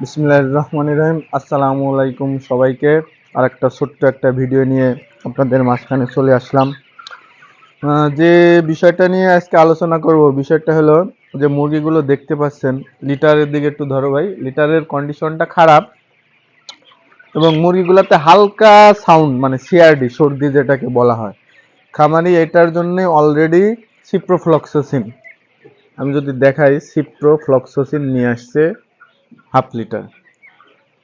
বিসমিল্লাহির রহমানির রহিম। আসসালামু আলাইকুম সবাইকে। আর একটা ছোট্ট একটা ভিডিও নিয়ে আপনাদের মাঝখানে চলে আসলাম। যে বিষয়টা নিয়ে আজকে আলোচনা করব, বিষয়টা হলো যে মুরগিগুলো দেখতে পাচ্ছেন, লিটারের দিকে একটু ধরো ভাই, লিটারের কন্ডিশনটা খারাপ এবং মুরগিগুলোতে হালকা সাউন্ড মানে সিআরডি সর্দি যেটাকে বলা হয়। খামারি এটার জন্য অলরেডি সিপ্রোফ্লক্সাসিন, আমি যদি দেখাই, সিপ্রোফ্লক্সাসিন নিয়ে আসছে হাফ লিটার।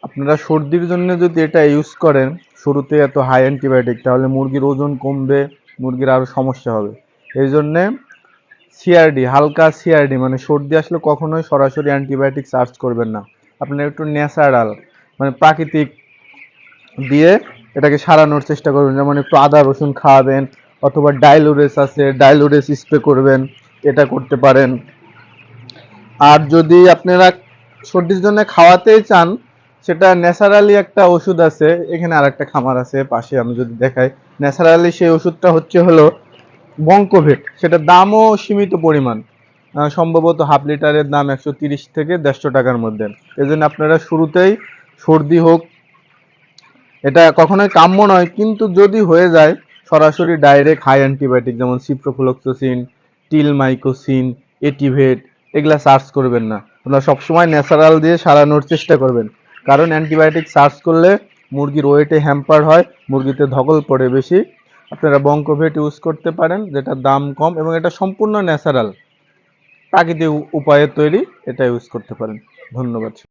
আপনারা সর্দির জন্য যদি এটা ইউজ করেন শুরুতে এত হাই অ্যান্টিবায়োটিক, তাহলে মুরগির ওজন কমবে, মুরগির আরও সমস্যা হবে। এই জন্যে সিআরডি, হালকা সিআরডি মানে সর্দি আসলে কখনোই সরাসরি অ্যান্টিবায়োটিক সার্চ করবেন না। আপনারা একটু ন্যাচারাল মানে প্রাকৃতিক দিয়ে এটাকে সারানোর চেষ্টা করবেন। যেমন একটু আদা রসুন খাওয়াবেন, অথবা ডাইলুরেস আছে, ডাইলুরেস স্প্রে করবেন, এটা করতে পারেন। আর যদি আপনারা সর্দির জন্য খাওয়াতেই চান, সেটা ন্যাচারালি একটা ওষুধ আছে, এখানে আর একটা খামার আছে পাশে, আমি যদি দেখাই, ন্যাচারালি সেই ওষুধটা হলো বঙ্কোভেট। সেটার দামও সীমিত পরিমাণ, সম্ভবত হাফ লিটারের দাম 130 থেকে 150 টাকার মধ্যে। এই জন্য আপনারা শুরুতেই সর্দি হোক, এটা কখনোই কাম্য নয়, কিন্তু যদি হয়ে যায় সরাসরি ডাইরেক্ট হাই অ্যান্টিবায়োটিক যেমন সিপ্রোফ্লক্সাসিন, টিলমাইকোসিন, এটিভেট, এগুলা সার্চ করবেন না। আপনারা সবসময় ন্যাচারাল দিয়ে সারানোর চেষ্টা করবেন, কারণ অ্যান্টিবায়োটিক সার্চ করলে মুরগির ওয়েটে হ্যাম্পার হয়, মুরগিতে ধকল পড়ে বেশি। আপনারা বঙ্কোভেট ইউজ করতে পারেন, যেটার দাম কম এবং এটা সম্পূর্ণ ন্যাচারাল, প্রাকৃতিক উপায়ে তৈরি, এটা ইউজ করতে পারেন। ধন্যবাদ।